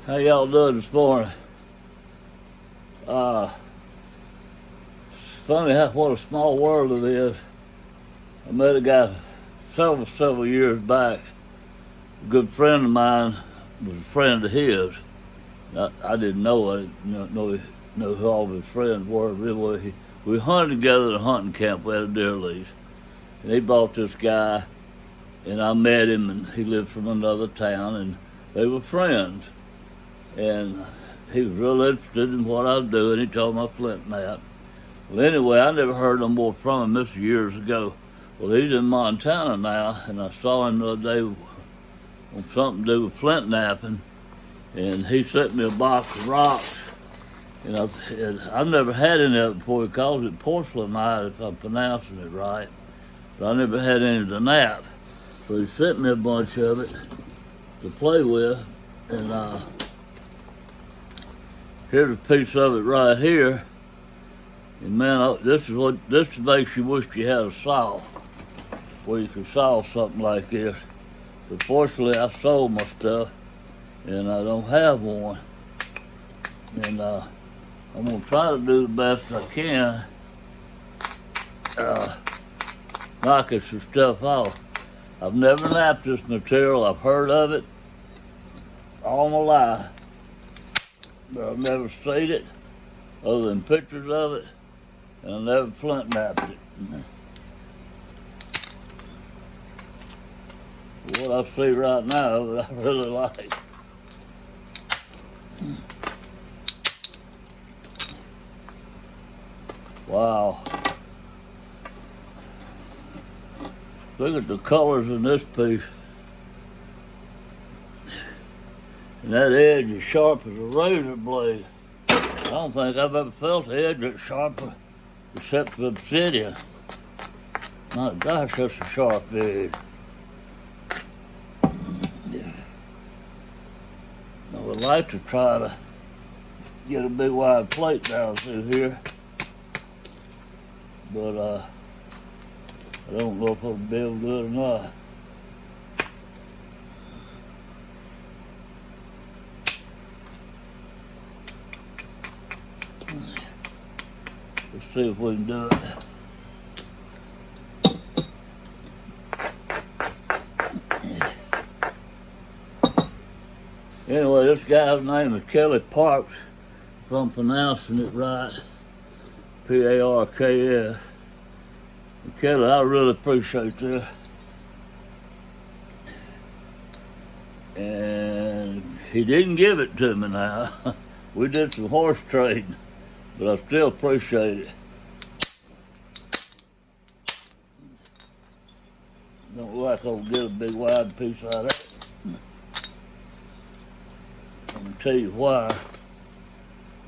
How y'all doing this morning? It's funny what a small world it is. I met a guy several years back. A good friend of mine was a friend of his. I didn't know. I didn't know who all his friends were. Really, we hunted together at a hunting camp. We had a deer lease, and he brought this guy, and I met him, and he lived from another town, and they were friends. And he was real interested in what I was doing. He told me I flint knapped. Well, anyway, I never heard no more from him. This was years ago. Well, he's in Montana now, and I saw him the other day on something to do with flint knapping, and he sent me a box of rocks. And I've never had any of it before. He calls it porcelainite, if I'm pronouncing it right. But I never had any to knap. So he sent me a bunch of it to play with, and here's a piece of it right here. And man, this makes you wish you had a saw, where you could saw something like this. But fortunately, I sold my stuff, and I don't have one. And I'm gonna try to do the best I can, knocking some stuff off. I've never knapped this material. I've heard of it all my life, but I've never seen it other than pictures of it, and I never flint knapped it. What I see right now, I really like. Wow. Look at the colors in this piece. And that edge is sharp as a razor blade. I don't think I've ever felt the edge that's sharper except for obsidian. My gosh, that's a sharp edge. I would like to try to get a big wide plate down through here, but I don't know if I'll be able to do it or not. Let's see if we can do it. Anyway, this guy's name is Kelly Parks, if I'm pronouncing it right, P-A-R-K-S. And Kelly, I really appreciate this. And he didn't give it to me now. We did some horse trading, but I still appreciate it. Don't look like I'll get a big wide piece out of it. I'm gonna tell you why.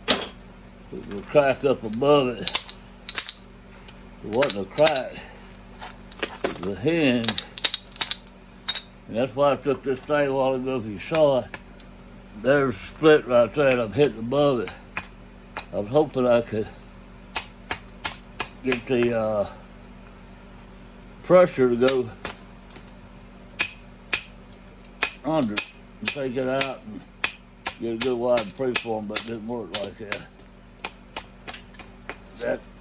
It will crack up above it. It wasn't a crack, it was a hinge. And that's why I took this thing a while ago. If you saw it, there's a split right there, and I'm hitting above it. I was hoping I could get the pressure to go under it and take it out and get a good wide preform, but it didn't work like that.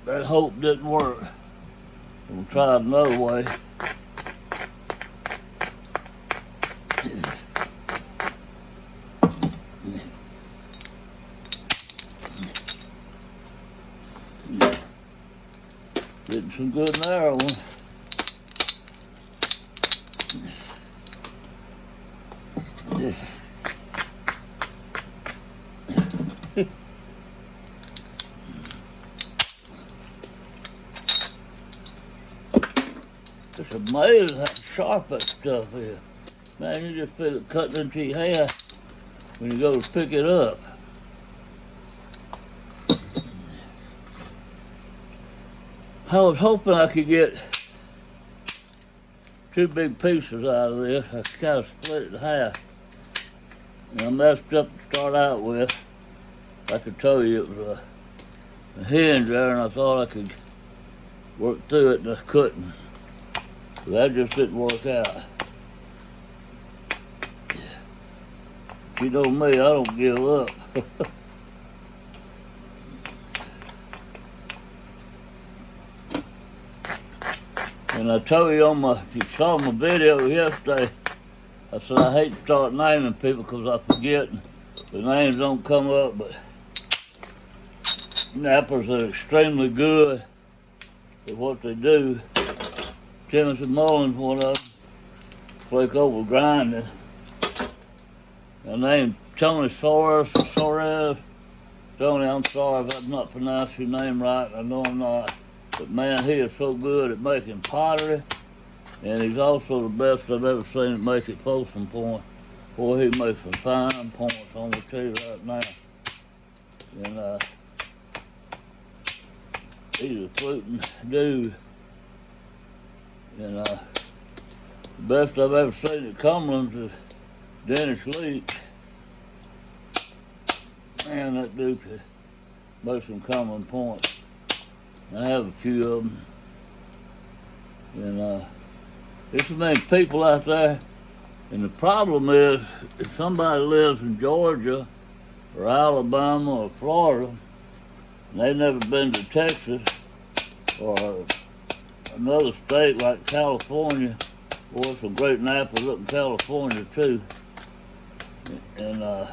That hope didn't work. We'll try it another way. Getting some good narrow one. It's amazing how sharp that stuff is. Man, you just feel it cutting into your hand when you go to pick it up. I was hoping I could get two big pieces out of this. I kind of split it in half. And I messed up to start out with. Like I told you, it was a hinge there, and I thought I could work through it, and I couldn't. So that just didn't work out. You know me, I don't give up. And I told you if you saw my video yesterday, I said I hate to start naming people because I forget the names don't come up, but nappers are extremely good at what they do. Timothy Mullins, one of them, flake over grinding. I named Tony Soares. Tony, I'm sorry if I'm not pronouncing your name right. I know I'm not. But man, he is so good at making pottery. And he's also the best I've ever seen at making posting points. Boy, he makes some fine points, I'm going to tell you right now. And he's a fluting dude. And the best I've ever seen at Cumberland's is Dennis Leach. Man, that dude could make some Cumberland points. I have a few of them. And there's so many people out there. And the problem is, if somebody lives in Georgia or Alabama or Florida, and they've never been to Texas or another state like California, boy, some great nappers up in California too. And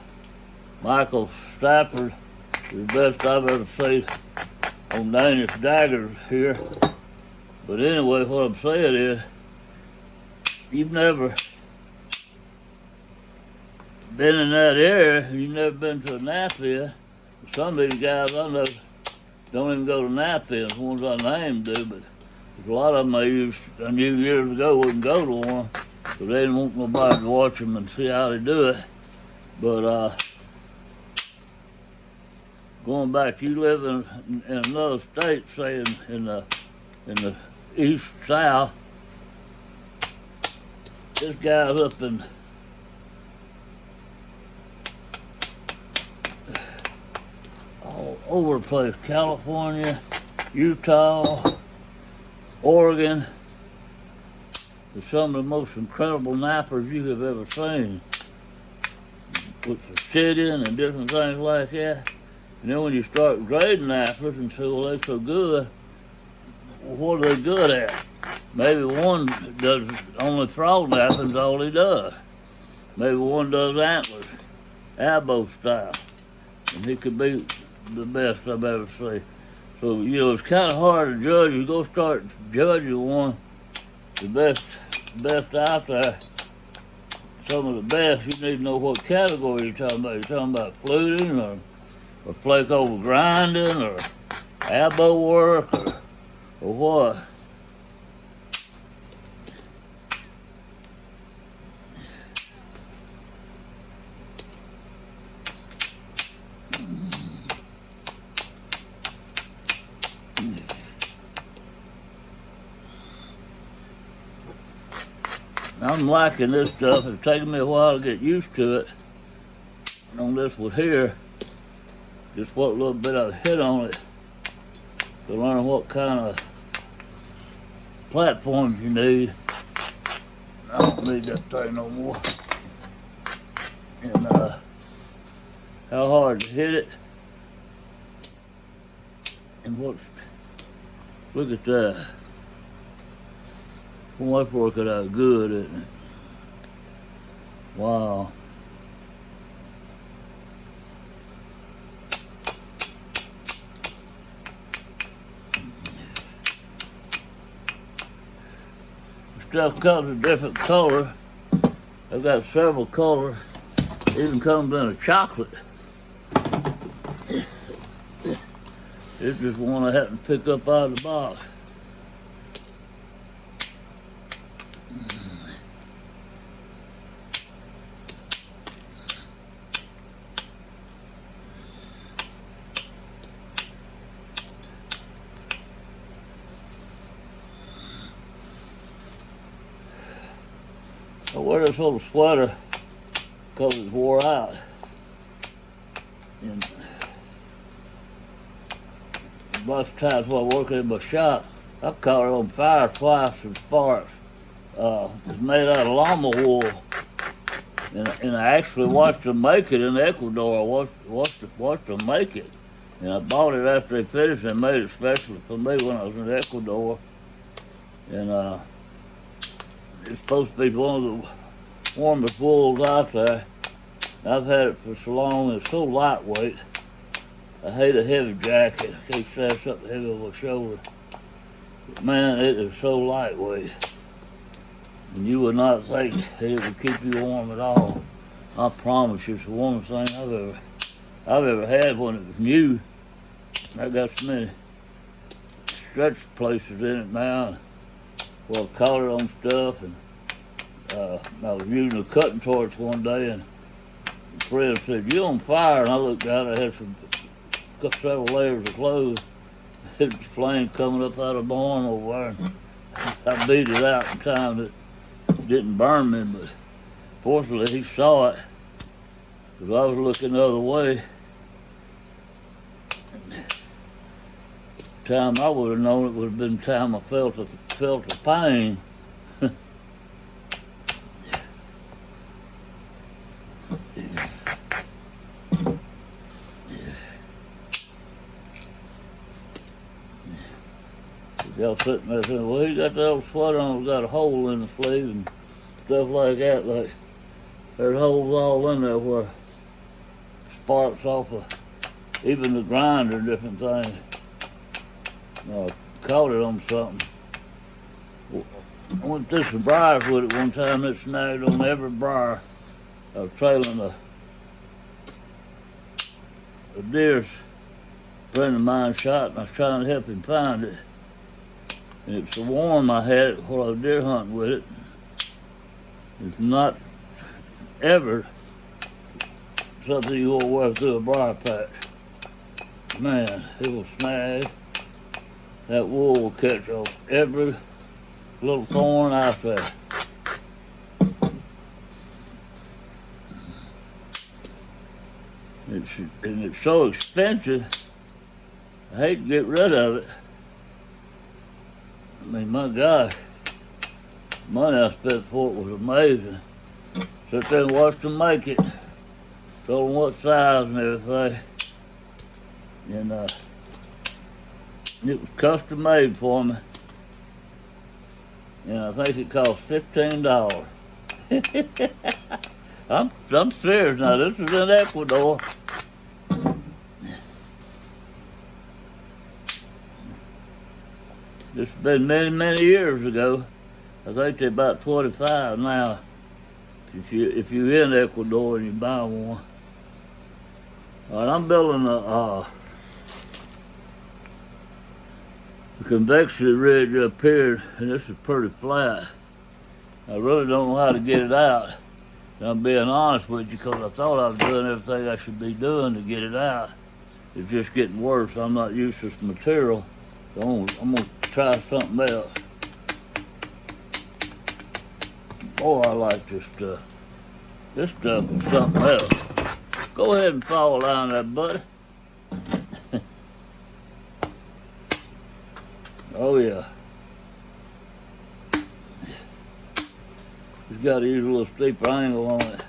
Michael Stafford is the best I've ever seen on Danish daggers here. But anyway, what I'm saying is, you've never been in that area, you've never been to a nap-in. Some of these guys I know don't even go to nap-ins, the ones I named do, but a lot of them I knew years ago wouldn't go to one, because they didn't want nobody to watch them and see how they do it. But going back, you live in another state, say in the east south. This guy's up in all over the place, California, Utah, Oregon. They're some of the most incredible nappers you have ever seen, with the sitting and different things like that. And then when you start grading nappers and say, well, they're so good, well, what are they good at? Maybe one does only frog napping's all he does. Maybe one does antlers, elbow style, and he could be the best I've ever seen. So, it's kind of hard to judge. You go start judging one, the best out there, some of the best, you need to know what category you're talking about. You're talking about fluting or flake over grinding or elbow work or what? I'm liking this stuff. It's taken me a while to get used to it. On this one here, just what little bit I hit on it to learn what kind of platforms you need. I don't need that thing no more. And how hard to hit it. And look at that. Boy, that's working out good, isn't it? Wow. Stuff comes in different color. I've got several colors. Even comes in a chocolate. It's just one I had to pick up out of the box. I wear this little sweater because it's wore out. And most times while working in my shop, I caught it on fire twice and sparks. It's made out of llama wool. and I actually watched them make it in Ecuador. I watched them make it. And I bought it after they finished and made it specially for me when I was in Ecuador. And it's supposed to be one of the warmest wools out there. I've had it for so long, it's so lightweight. I hate a heavy jacket. I can't stand something heavy on my shoulder. But man, it is so lightweight. And you would not think it would keep you warm at all. I promise you, it's the warmest thing I've ever had when it was new. I got so many stretch places in it now. Well, I caught it on stuff, and I was using a cutting torch one day, and a friend said, "You on fire?" And I looked out, I had several layers of clothes. It was flame coming up out of my arm over there, and I beat it out in time that it didn't burn me, but fortunately he saw it, because I was looking the other way. Time I would have known it would have been the time I felt the pain. Y'all sitting there saying, "Well, he got that old sweater on, got a hole in the sleeve and stuff like that." Like there's holes all in there where sparks off of even the grinder and different things. Caught it on something. I went through some briars with it one time. It snagged on every briar. I was trailing a deer friend of mine shot, and I was trying to help him find it. And it was so warm I had it while I was deer hunting with it. It's not ever something you will wear through a briar patch. Man, it will snag. That wool will catch off every little thorn out there. And it's so expensive, I hate to get rid of it. I mean, my gosh, the money I spent for it was amazing. Sit there and watched them make it, told them what size and everything. And it was custom made for me. And I think it cost $15. I'm serious now. This is in Ecuador. This has been many, many years ago. I think they're about 25 now. If you're in Ecuador and you buy one. All right, I'm building a convexity ridge up here, and this is pretty flat. I really don't know how to get it out. And I'm being honest with you, because I thought I was doing everything I should be doing to get it out. It's just getting worse. I'm not used to this material, so I'm gonna try something else. Boy, I like this stuff. This stuff is something else. Go ahead and fall down there, buddy. Oh yeah. Just got to use a little steeper angle on it.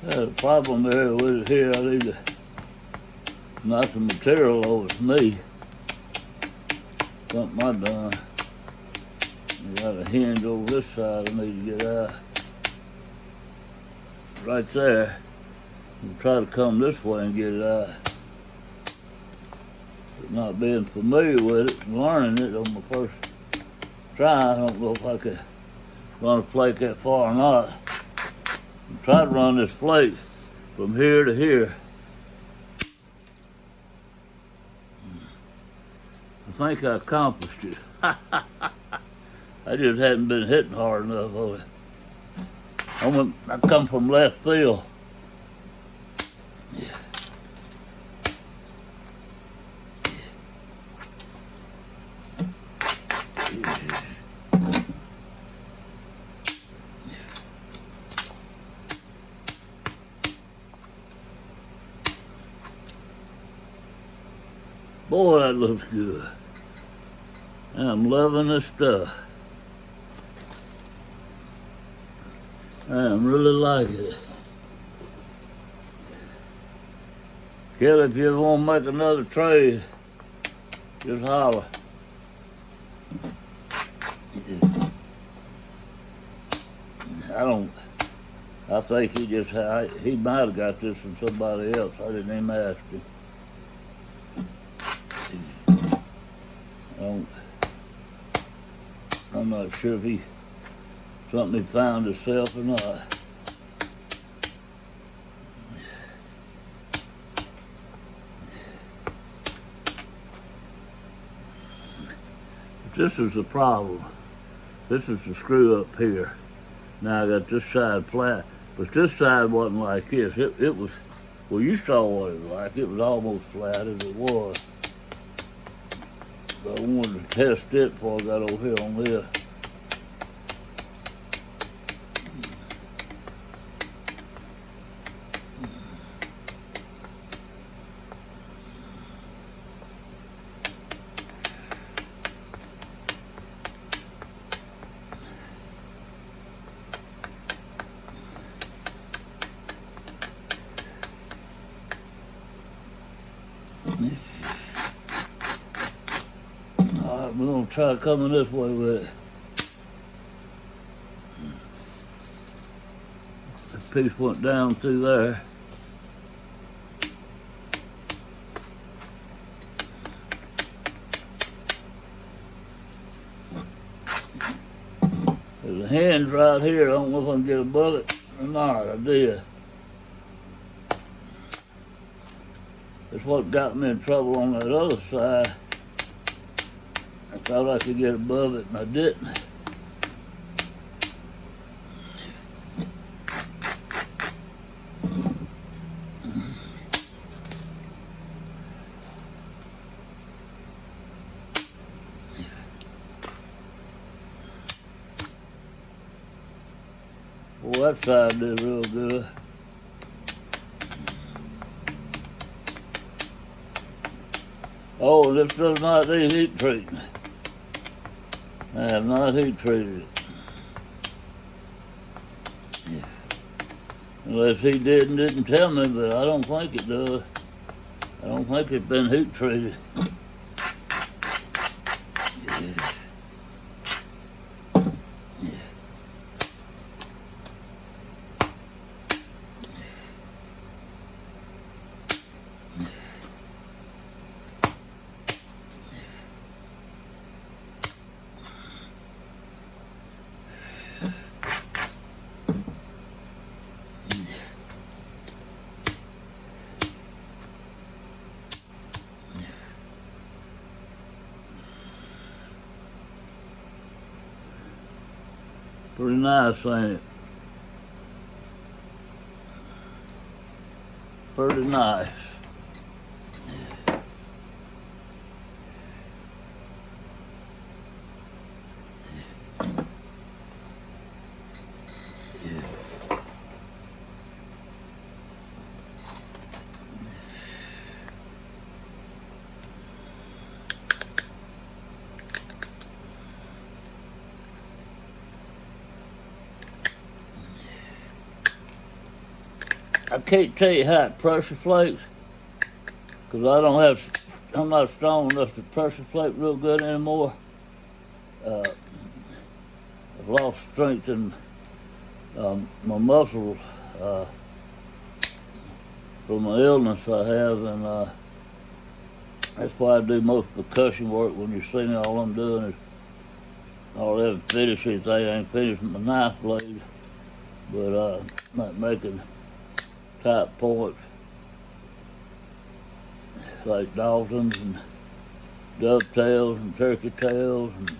The problem there with it here, I need to knock the material over to me. Something I done. I got a hinge over this side I need to get out. Right there. I'll try to come this way and get it out. But not being familiar with it and learning it on my first try, I don't know if I could run a flake that far or not. Try to run this flake from here to here. think I accomplished it. I just hadn't been hitting hard enough of it. I come from left field. Boy, that looks good. I'm loving this stuff. I'm really liking it. Kelly, if you ever want to make another trade, just holler. I think he might have got this from somebody else. I didn't even ask him. I'm not sure if something he found himself or not. But this is the problem. This is the screw up here. Now I got this side flat, but this side wasn't like this. It was, well, you saw what it was like. It was almost flat as it was. But I wanted to test it before I got over here on this. Alright, we're going to try coming this way with it. This piece went down through there. There's a hinge right here. I don't know if I can get above it or not. I did. That's what got me in trouble on that other side. I thought I could get above it, and I didn't. Well, that side did real good. Oh, this does not need heat treatment. I have not heat treated it. Yeah. Unless he didn't tell me, but I don't think it does. I don't think it's been heat treated. Yeah. Pretty nice, ain't it? Pretty nice. I can't tell you how it pressure flakes, because I'm not strong enough to pressure flake real good anymore. I've lost strength in my muscles from the illness I have, and that's why I do most percussion work. When you see me, all I'm doing is, all I ever finish is I ain't finishing my knife blade, but not making tight points like Dalton's and dovetails and turkey tails and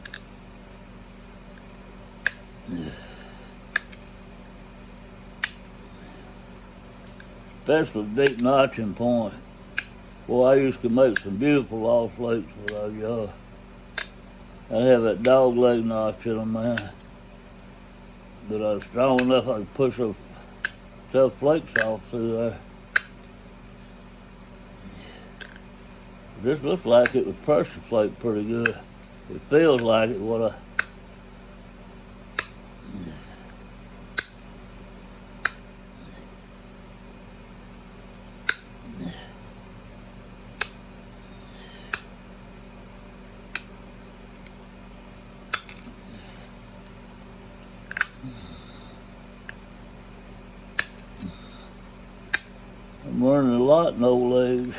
especially deep notching point. Boy, I used to make some beautiful law flakes when I was young. I'd have that dog leg notch in them, man. But I was strong enough I could push those tough flakes off through there. This looks like it was pressure flake pretty good. It feels like it, what I... I'm learning a lot in old age.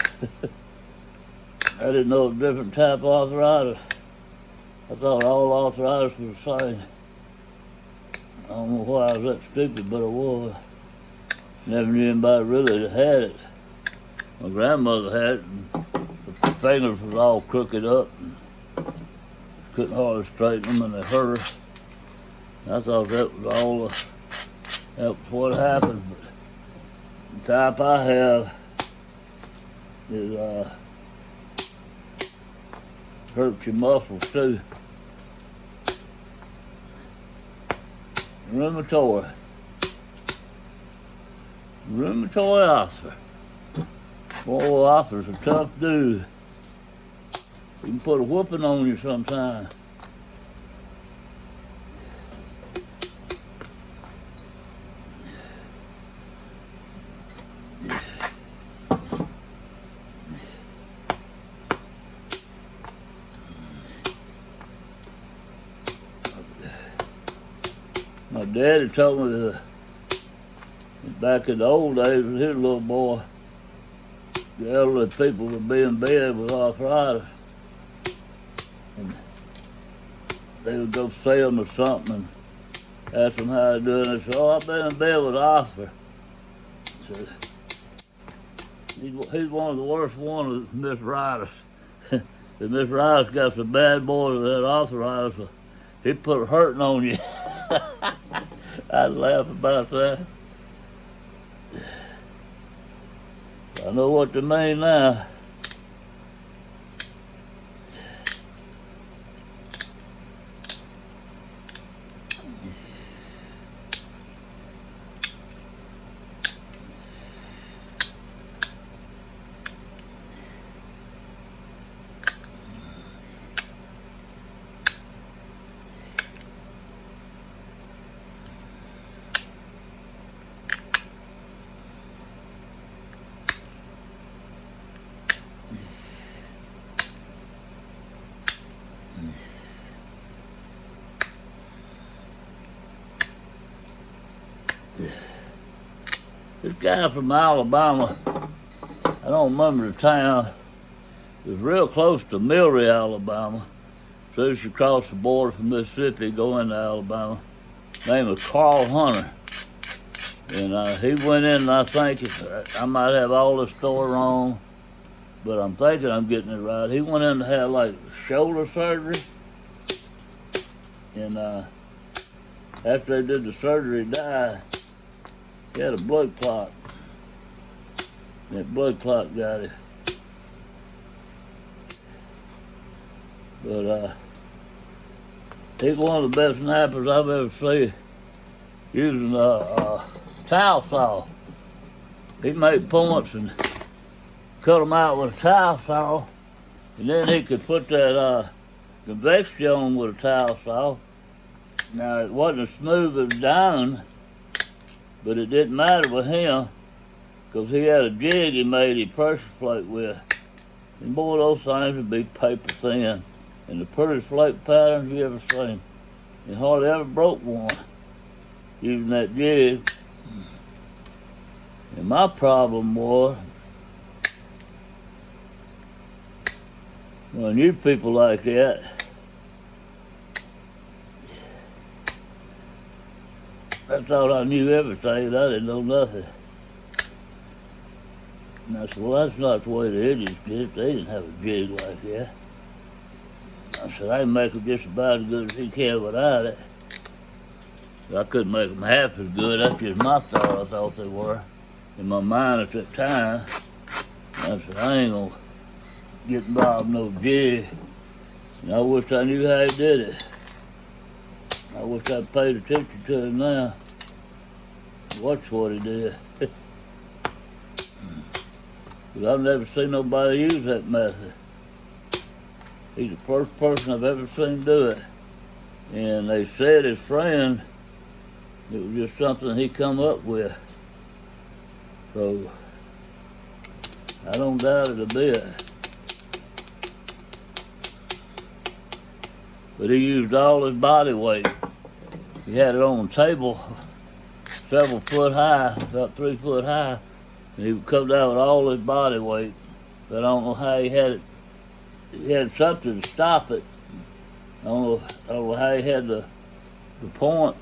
I didn't know a different type of arthritis. I thought all arthritis was the same. I don't know why I was that stupid, but I was. Never knew anybody really that had it. My grandmother had it, and her fingers was all crooked up, and couldn't hardly straighten them, and they hurt her. I thought that was all that was what happened. But the type I have is hurts your muscles too. Rheumatoid arthritis. Boy, arthritis is a tough dude. He can put a whooping on you sometime. My daddy told me that back in the old days when he was a little boy, the elderly people would be in bed with arthritis. And they would go see them or something and ask them how they're doing. They said, "Oh, I've been in bed with arthritis." So, he's one of the worst ones, Miss Riders. If Miss Riders got some bad boys that arthritis, he put a hurting on you. I'd laugh about that. I know what they mean now. This guy from Alabama, I don't remember the town, it was real close to Milry, Alabama. As soon as you cross the border from Mississippi, go into Alabama. His name was Carl Hunter. And he went in, and I think, I might have all the story wrong, but I'm thinking I'm getting it right. He went in to have like shoulder surgery. And after they did the surgery, he died. He had a blood clot. That blood clot got him. But he's one of the best snappers I've ever seen. Using a towel saw. He made points and cut them out with a towel saw. And then he could put that convexity on with a towel saw. Now, it wasn't as smooth as diamond, but it didn't matter with him because he had a jig he made a pressure flake with. And boy, those things would be paper thin. And the prettiest flake patterns you ever seen. And hardly ever broke one using that jig. And my problem was, when you people like that, I thought I knew everything, and I didn't know nothing. And I said, well, that's not the way the Indians did it. They didn't have a jig like that. I said, I can make them just about as good as he can without it. But I couldn't make them half as good. That's just my thought. I thought they were in my mind at that time. I said, I ain't gonna get involved in no jig. And I wish I knew how he did it. I wish I'd paid attention to him now. Watch what he did. But I've never seen nobody use that method. He's the first person I've ever seen do it. And they said his friend, it was just something he come up with. So, I don't doubt it a bit. But he used all his body weight. He had it on the table several foot high, about 3 foot high, and he would come down with all his body weight. But I don't know how he had it. He had something to stop it. I don't know how he had the point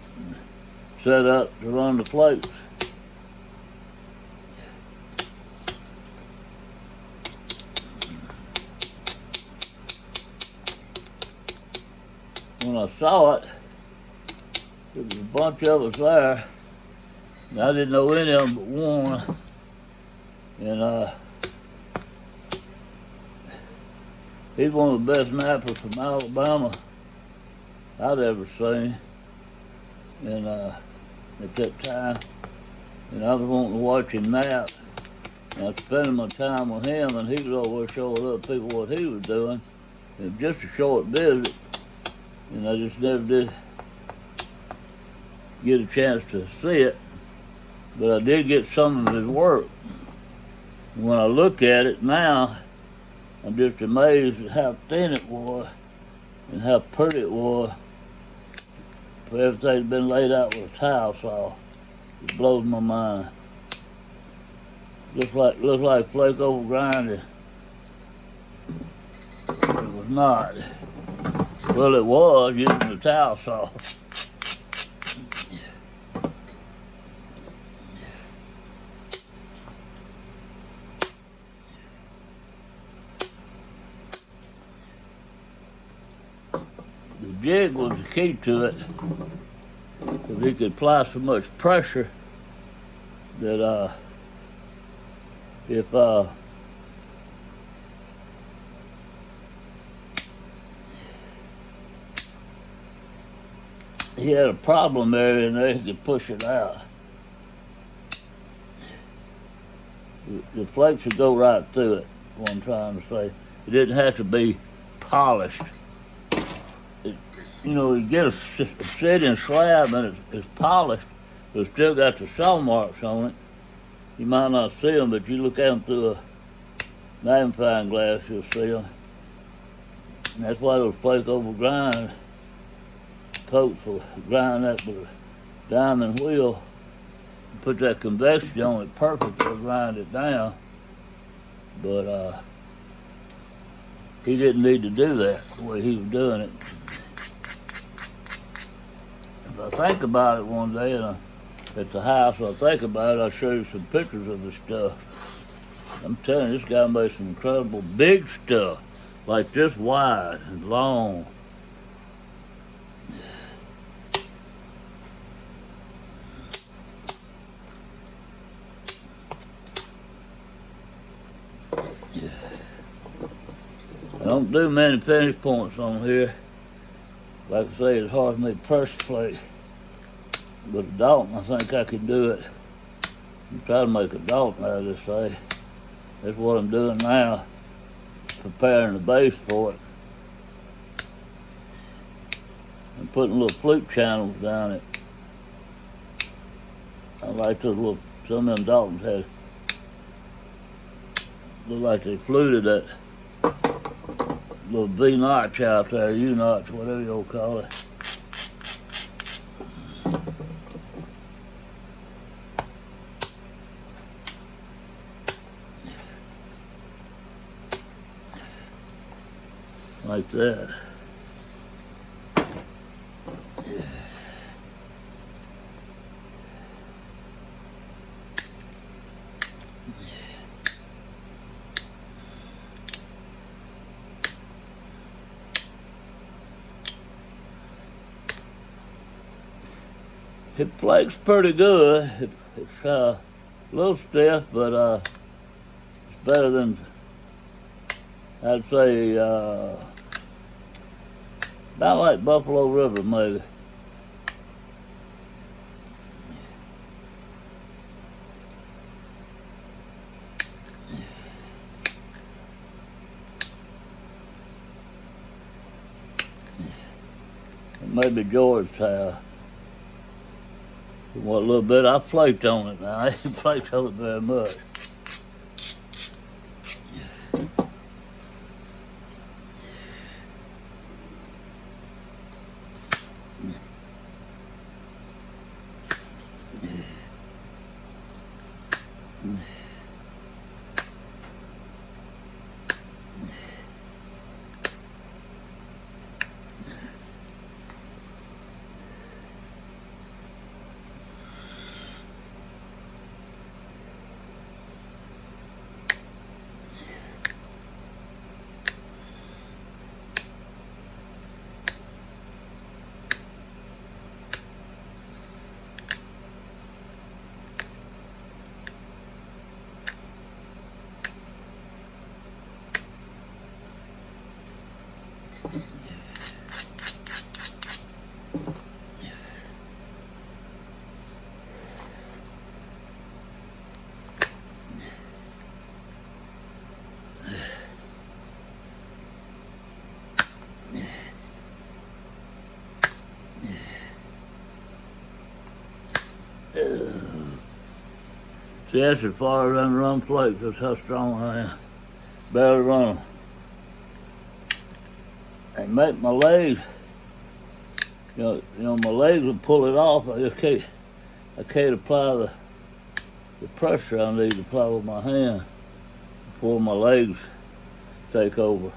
set up to run the plates. When I saw it, there was a bunch of us there, and I didn't know any of them but one. And he's one of the best knappers from Alabama I'd ever seen. And at that time, and I was wanting to watch him nap. And I was spending my time with him, and he was always showing other people what he was doing. It was just a short visit, and I just never did get a chance to see it. But I did get some of his work. When I look at it now, I'm just amazed at how thin it was and how pretty it was. For everything's been laid out with a towel saw. It blows my mind. Looks like flake over grinding. It was not. Well, it was using the towel saw. The jig was the key to it, because he could apply so much pressure that if he had a problem area in there, he could push it out. The flakes would go right through it, is what I'm trying to say. It didn't have to be polished. You know, you get a sitting slab and it's polished, but it's still got the saw marks on it. You might not see them, but you look at them through a magnifying glass, you'll see them. And that's why those flake over grind coats will grind that with a diamond wheel, put that convection on it perfectly to grind it down. But he didn't need to do that the way he was doing it. If I think about it one day at the house, I think about it, I'll show you some pictures of the stuff. I'm telling you, this guy made some incredible big stuff, like this wide and long. Yeah. I don't do many finish points on here. Like I say, it's hard for me to pressure plate. But a Dalton, I think I can do it. I'm trying to make a Dalton out of this thing. That's what I'm doing now, preparing the base for it. I'm putting little flute channels down it. I like those little, some of them Daltons had, look like they fluted that little V notch out there, U notch, whatever you'll call it. Like that. It flakes pretty good. It's a little stiff, but it's better than, I'd say, about like Buffalo River, maybe. Maybe Georgetown. What little bit I flaked on it now. I ain't flaked on it very much. See, that's as far as I can run flakes. That's how strong I am. Barely run them. And make my legs, you know, my legs will pull it off. I can't apply the pressure I need to apply with my hand before my legs take over.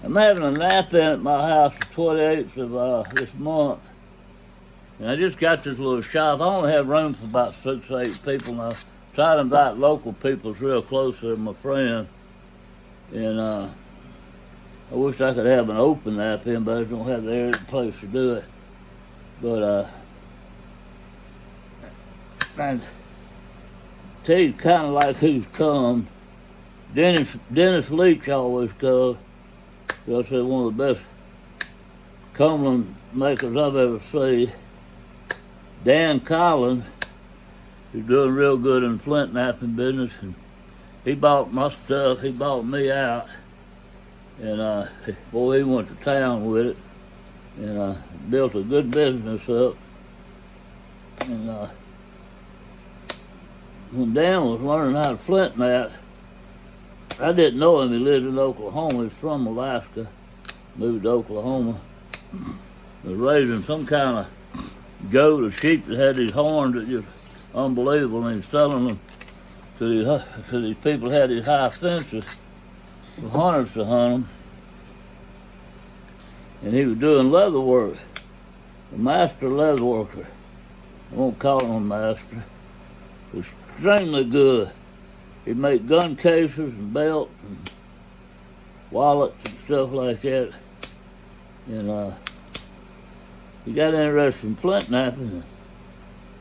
I'm having a nap in at my house the 28th of this month. And I just got this little shop. I only have room for about 6 or 8 people now. Try to invite local people real close to my friend. And I wish I could have an open nap in, but I don't have the area place to do it. But and tell you kind of like who's come. Dennis Leach always comes. I'll say one of the best Cumberland makers I've ever seen. Dan Collins, who's doing real good in flint knapping business, and he bought my stuff. He bought me out, and boy, he went to town with it, and built a good business up. And when Dan was learning how to flint knap, I didn't know him. He lived in Oklahoma. He's from Alaska. Moved to Oklahoma. Was raising some kind of goat or sheep that had these horns that just unbelievable, and he's selling them to these people that had these high fences for hunters to hunt them. And he was doing leather work. A master leather worker. I won't call him a master. Extremely good. He'd make gun cases and belts and wallets and stuff like that. And he got interested in flint knapping.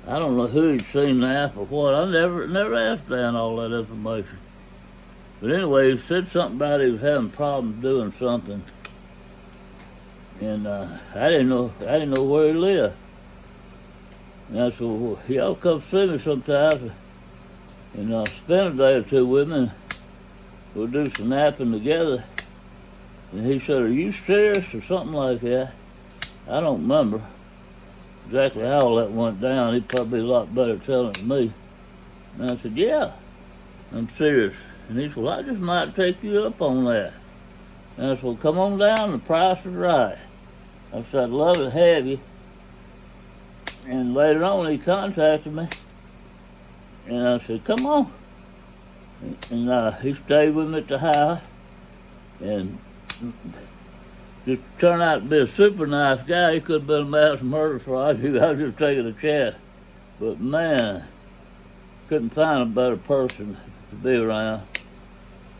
I don't know who he'd seen nap or what. I never asked Dan all that information. But anyway, he said something about he was having problems doing something. And I didn't know where he lived. And I said, well, y'all come see me sometime. And spend a day or two with me, and we'll do some napping together. And he said, are you serious, or something like that? I don't remember exactly how all that went down. He'd probably be a lot better telling than me. And I said, yeah, I'm serious. And he said, well, I just might take you up on that. And I said, well, come on down, the price is right. I said, I'd love to have you. And later on, he contacted me. And I said, come on. And he stayed with me at the house. And just turned out to be a super nice guy. He could have been a mass murderer for all I knew. I was just taking a chance. But man, couldn't find a better person to be around.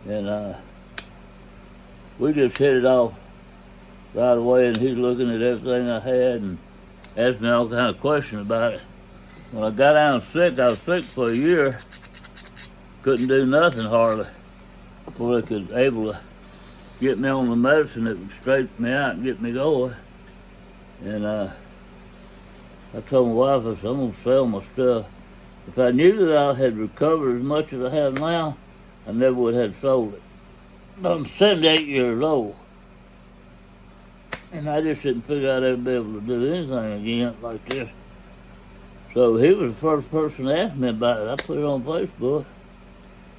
And we just hit it off right away, and he's looking at everything I had and asked me all kind of questions about it. When I got down sick, I was sick for a year. Couldn't do nothing hardly before they could able to get me on the medicine that would straighten me out and get me going. And I told my wife, I said, I'm going to sell my stuff. If I knew that I had recovered as much as I have now, I never would have sold it. But I'm 78 years old. And I just didn't figure I'd ever be able to do anything again like this. So he was the first person to ask me about it. I put it on Facebook.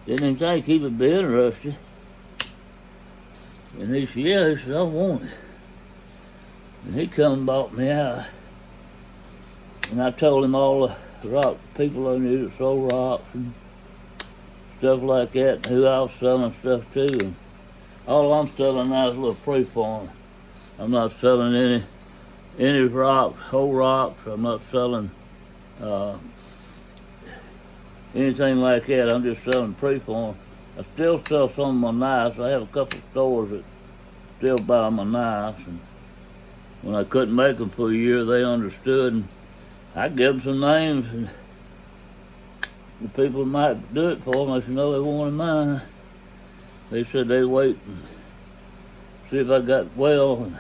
Didn't even think he would be interested. And he said, yeah, he said, I want it. And he come and bought me out. And I told him all the rock people I knew that sold rocks and stuff like that, and who I was selling stuff to. And all I'm selling now is a little pre-form. I'm not selling any rocks, whole rocks. I'm not selling anything like that. I'm just selling pre-form. I still sell some of my knives. I have a couple of stores that still buy my knives. And when I couldn't make them for a year, they understood. And I give them some names, and the people might do it for them. I said, no, they wanted mine. They said they'd wait and see if I got well. And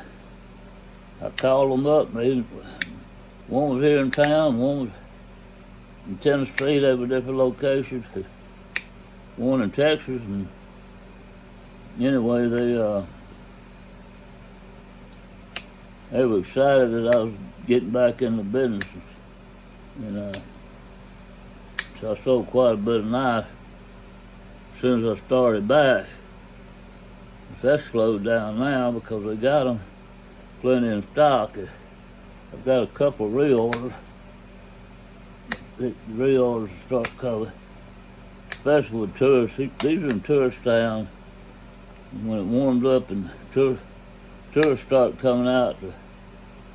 I called them up. One was here in town, one was in Tennessee. They were different locations. One in Texas, and anyway, they were excited that I was getting back in the business, and so I sold quite a bit of knives as soon as I started back. That's slowed down now because they got them plenty in stock. I've got a couple of reorders. The reorders start coming. Especially with tourists. These are in tourist towns. When it warms up and tourists start coming out to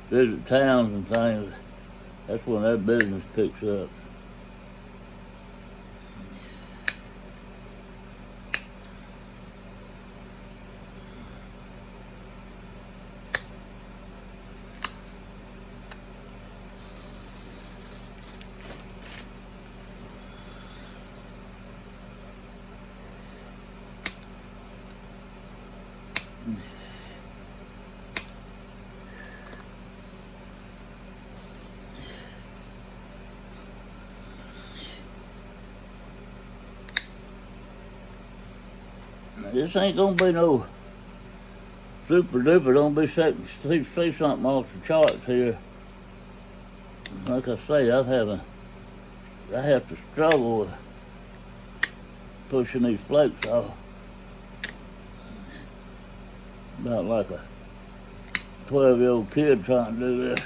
visit towns and things, that's when their business picks up. This ain't gonna be no super duper. Don't be see something off the charts here. Like I say, I have to struggle with pushing these flakes off. About like a 12-year-old kid trying to do this.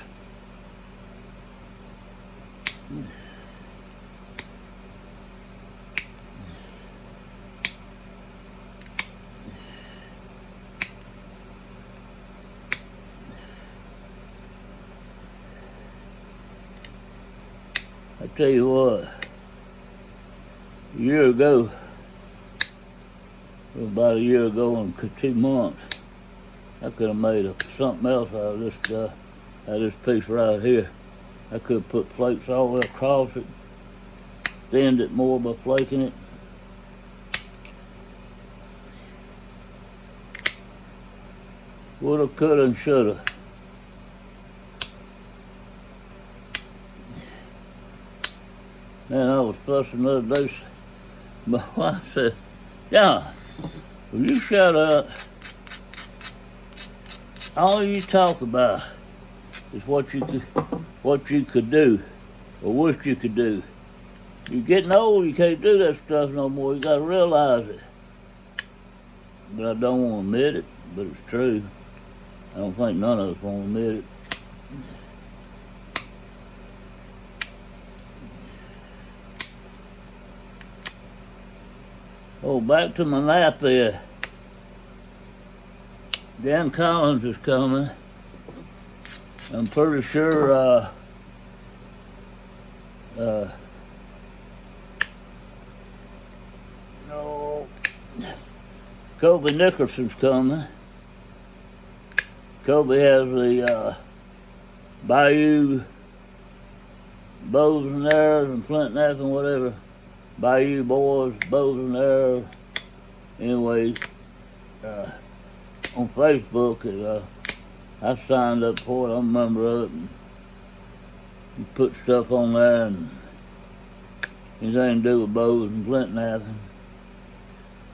I tell you what, about a year ago and 2 months, I could have made something else out of this stuff, out of this piece right here. I could have put flakes all the way across it, thinned it more by flaking it. Woulda, coulda, and shoulda. Man, I was fussing the other day. My wife said, John, will you shut up? All you talk about is what you could do, or wish you could do. You're getting old, you can't do that stuff no more. You gotta realize it. But I don't want to admit it, but it's true. I don't think none of us want to admit it. Oh, back to my nap there. Dan Collins is coming. I'm pretty sure no, Kobe Nicholson's coming. Kobe has the Bayou Bows and Arrows and Flint Knack and whatever. Bayou Boys, Bows and Arrows. Anyways, on Facebook, I signed up for it. I'm a member of it. And you put stuff on there and anything to do with bows and flint knapping.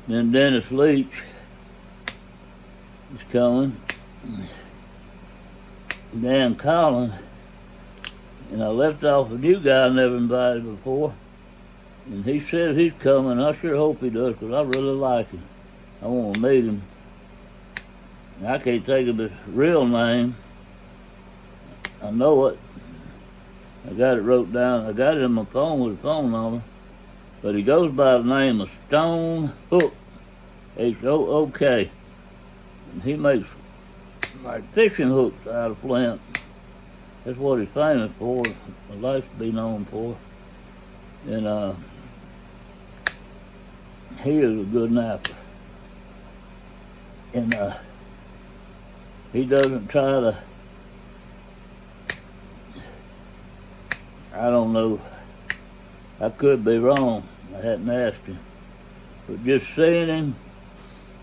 Then Dennis Leach is coming. Dan Collins. And I left off a new guy I never invited before. And he says he's coming. I sure hope he does, because I really like him. I want to meet him. I can't think of his real name. I know it. I got it wrote down. I got it in my phone with a phone number. But he goes by the name of Stone Hook. H-O-O-K. And he makes like fishing hooks out of flint. That's what he's famous for. He likes to be known for. And he is a good napper. And he doesn't try to, I don't know, I could be wrong, I hadn't asked him, but just seeing him,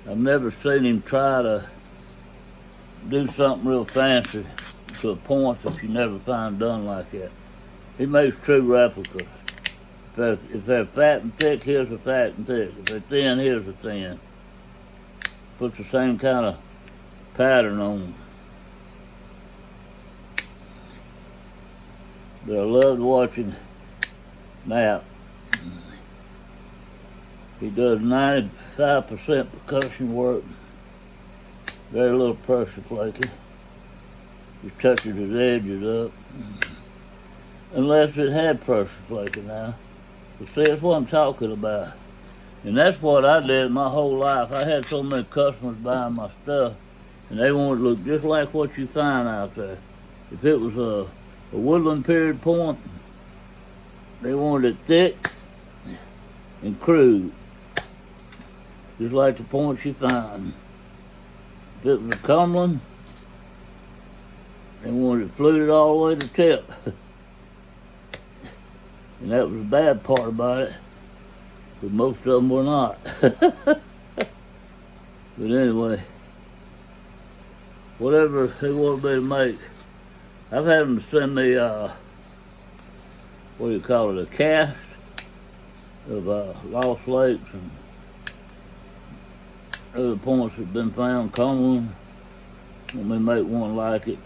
I've never seen him try to do something real fancy to a point that you never find done like that. He makes true replicas. If they're fat and thick, here's a fat and thick. If they're thin, here's a thin. Puts the same kind of pattern on them. But I loved watching Nap. He does 95% percussion work. Very little pressure flaking. Just touches his edges up. Unless it had pressure flaking now. But see, that's what I'm talking about. And that's what I did my whole life. I had so many customers buying my stuff, and they wanted to look just like what you find out there. If it was a woodland period point, they wanted it thick and crude, just like the points you find. If it was a Cumberland, they wanted it fluted all the way to the tip. And that was the bad part about it, but most of them were not. But anyway, whatever they wanted me to make, I've had them send me, what do you call it, a cast of Lost Lakes and other points that have been found, Cumberland. Want me to make one like it.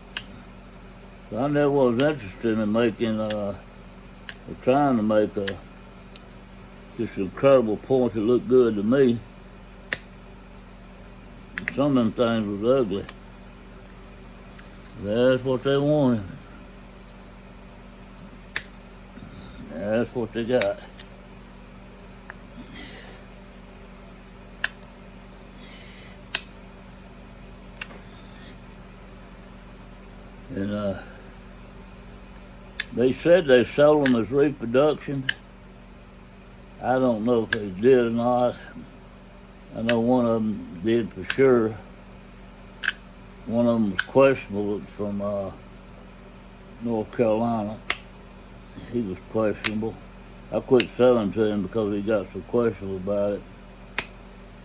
So I never was interested in making, trying to make just incredible points that look good to me. Some of them things was ugly. That's what they wanted. That's what they got. And they said they sold them as reproduction. I don't know if they did or not. I know one of them did for sure. One of them was questionable. It was from North Carolina. He was questionable. I quit selling to him because he got so questionable about it.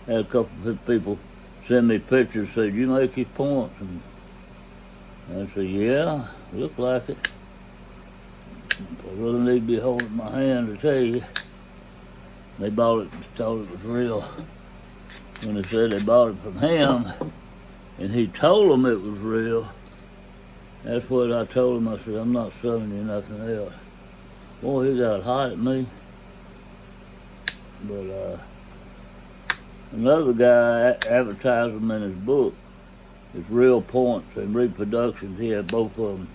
Had a couple of people send me pictures, said, "You make his points?" And I said, "Yeah, look like it." I really need to be holding my hand to tell you. They bought it and thought it was real. When they said they bought it from him, and he told them it was real, that's what I told him. I said, "I'm not selling you nothing else." Boy, he got hot at me. But another guy advertised them in his book. It's Real Points and Reproductions. He had both of them,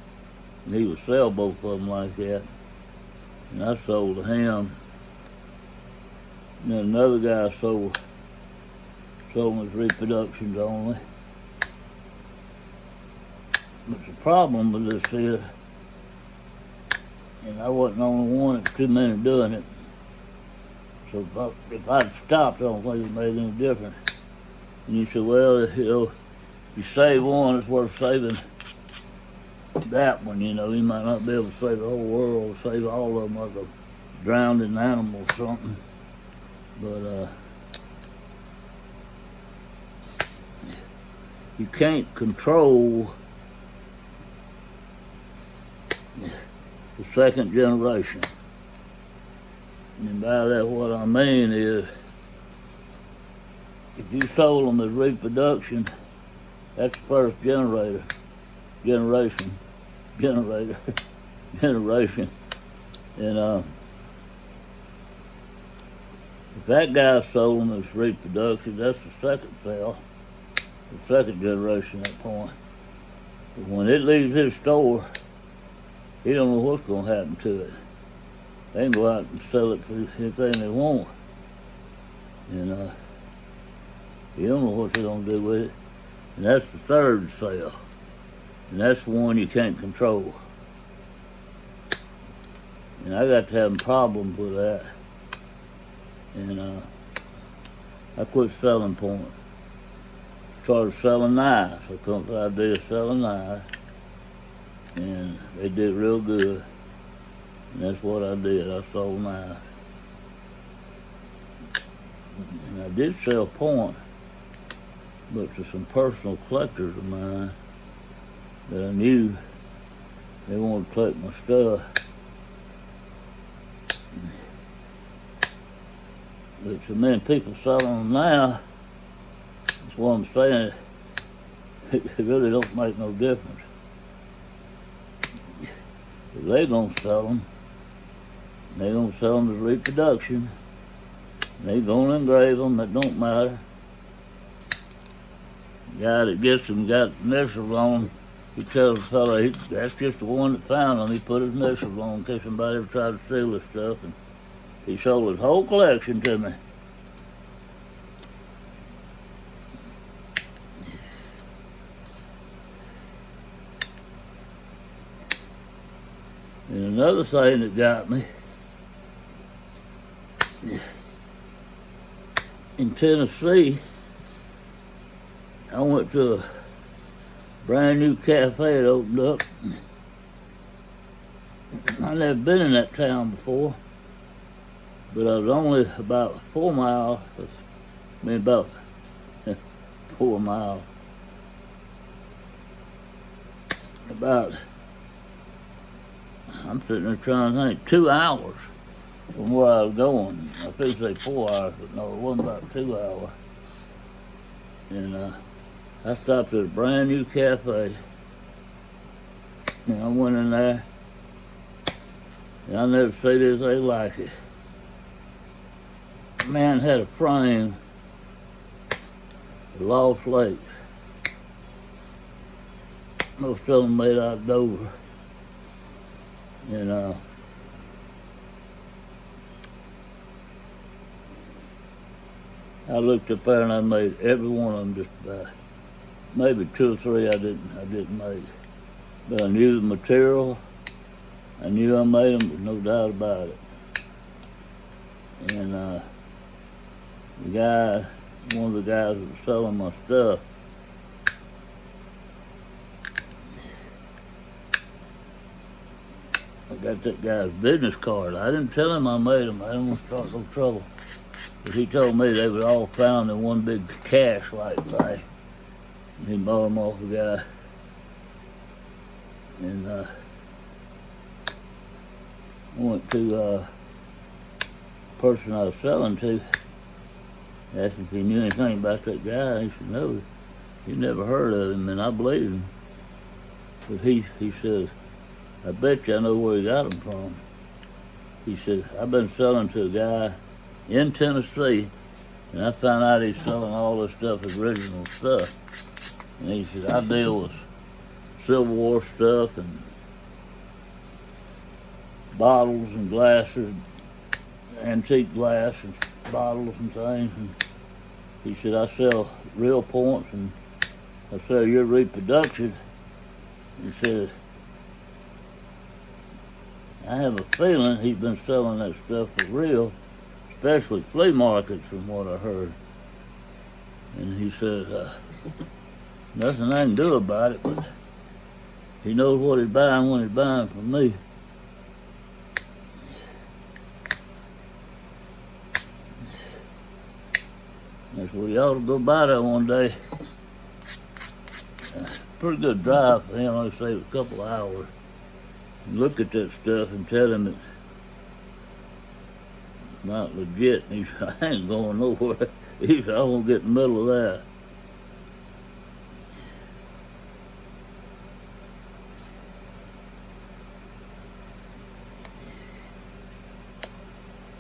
and he would sell both of them like that. And I sold to him. And then another guy sold them as reproductions only. But the problem with this is, and I wasn't the only one, it was too many doing it. So if I'd stopped, I don't think it made any difference. And you said, well, if you save one, it's worth saving that one. You might not be able to save the whole world, or save all of them like a drowning animal or something. But you can't control the second generation. And by that, what I mean is, if you sold them as reproduction, that's the first generation. And if that guy sold them as reproduction, that's the second sale, the second generation at that point. But when it leaves his store, he don't know what's going to happen to it. They can go out and sell it for anything they want. And you don't know what they're going to do with it. And that's the third sale. And that's the one you can't control. And I got to having problems with that. And I quit selling points. Started selling knives. I come up with the idea of selling knives. And they did real good. And that's what I did. I sold knives. And I did sell points, but to some personal collectors of mine that I knew they wanted to collect my stuff. But to many people selling them now, that's what I'm saying, it really don't make no difference. If they're going to sell them, they're going to sell them as reproduction. They're going to engrave them, it don't matter. The guy that gets them got initials on them. He tells the fellow that's just the one that found them. He put his initials on in case somebody ever tried to steal his stuff. And he sold his whole collection to me. And another thing that got me, in Tennessee, I went to a brand new cafe that opened up. I never been in that town before, but I was only about 4 miles, about 4 miles, I'm sitting there trying to think, 2 hours from where I was going. I figured say 4 hours, but no, it wasn't about 2 hours. And I stopped at a brand new cafe, and I went in there, and I never seen anything like it. The man had a frame of Lost Lakes. Most of them made out of Dover. And I looked up there and I made every one of them just about. Maybe 2 or 3 I didn't make. But I knew the material. I knew I made them, there's no doubt about it. And one of the guys that was selling my stuff, I got that guy's business card. I didn't tell him I made them. I didn't want to start no trouble. But he told me they were all found in one big cache-like thing. And he bought them off a guy. And I went to the person I was selling to, asked if he knew anything about that guy. He said, no, he never heard of him, and I believe him. But he says, I bet you I know where he got them from. He said, I've been selling to a guy in Tennessee, and I found out he's selling all this stuff as original stuff. And he said, I deal with Civil War stuff and bottles and glasses, antique glass and bottles and things. And he said, I sell real points and I sell your reproduction. He said, I have a feeling he's been selling that stuff for real, especially flea markets from what I heard. And he said, nothing I can do about it, but he knows what he's buying when he's buying from me. I said, well, you ought to go by there one day. Pretty good drive for him, I'd say it was a couple of hours. Look at that stuff and tell him it's not legit. And he said, I ain't going nowhere. He said, I won't get in the middle of that.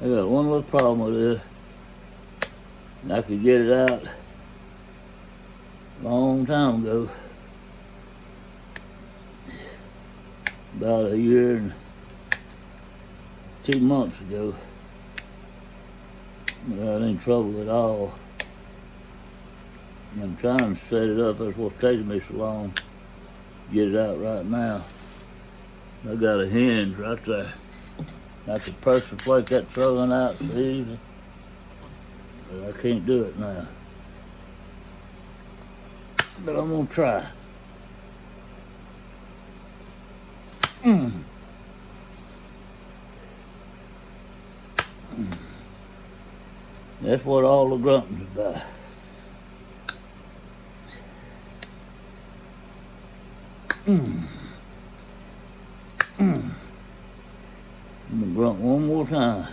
I got one little problem with this. I could get it out a long time ago. About a year and 2 months ago. But I ain't trouble at all. I'm trying to set it up. That's what's taking me so long to get it out right now. I got a hinge right there. I could persiflate that throwing out so easy. But I can't do it now. But I'm gonna try. That's what all the grunting's about. I'm gonna grunt one more time.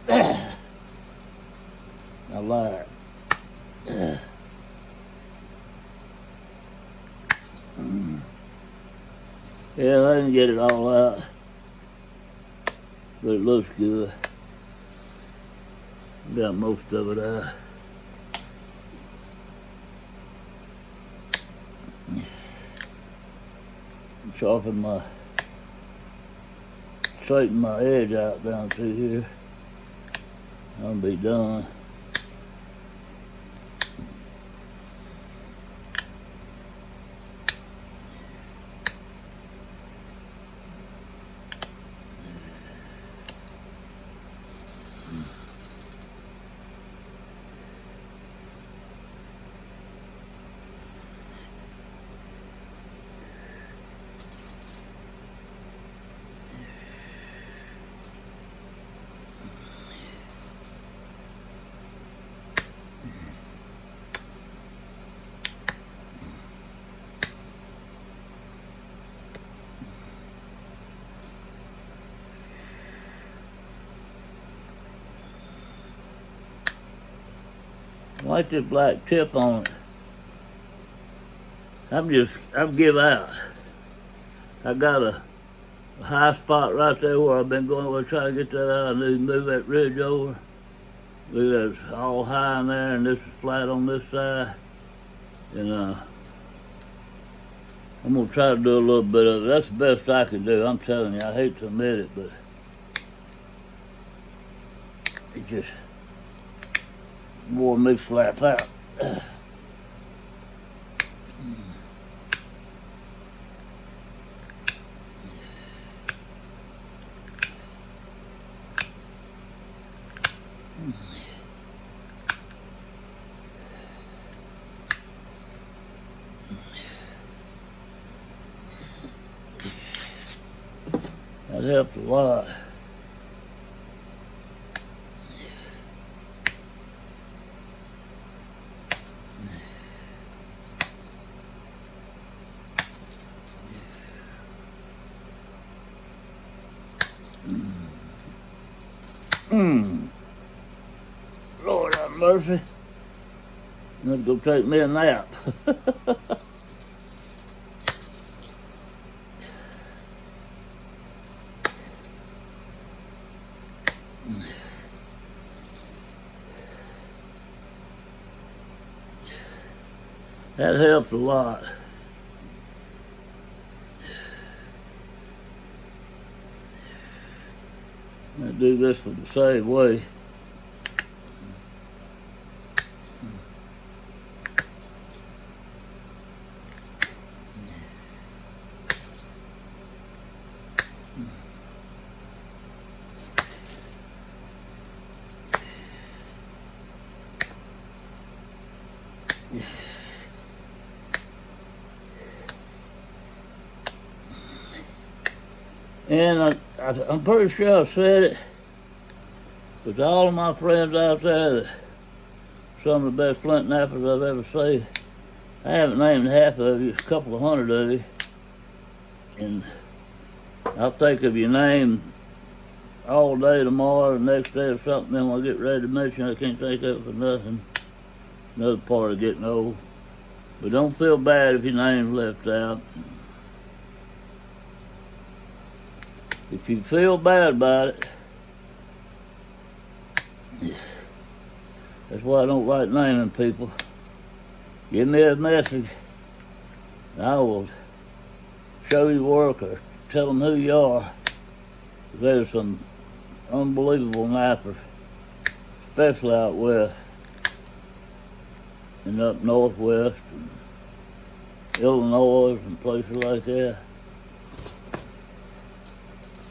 I lied. Yeah, I didn't get it all out, but it looks good. Got most of it out. Straighten my edge out down through here. I'll be done. I like this black tip on it. I've give out. I got a high spot right there where I've been going. We're trying to get that out. I need to move that ridge over. Look, that's all high in there, and this is flat on this side. And I'm gonna try to do a little bit of it. That's the best I can do. I'm telling you, I hate to admit it, but it just wore me flat out. That helped a lot. Lord have mercy. I'm gonna go take me a nap. That helped a lot. I do this for the same way. And I'm pretty sure I said it, but to all of my friends out there, that some of the best flint knappers I've ever seen, I haven't named half of you, it's a couple of hundred of you, and I'll think of your name all day tomorrow, the next day or something, then when I get ready to mention I can't think of it for nothing. Another part of getting old. But don't feel bad if your name's left out. If you feel bad about it, that's why I don't like naming people. Give me a message, and I will show you work or tell them who you are. There's some unbelievable knappers, especially out west and up northwest and Illinois and places like that.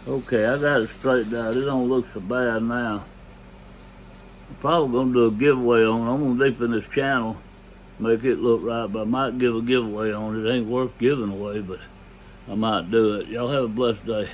Okay, I got it straightened out. It don't look so bad now. I'm probably gonna do a giveaway on it. I'm gonna deepen this channel, make it look right, but I might give a giveaway on it. It ain't worth giving away, but I might do it. Y'all have a blessed day.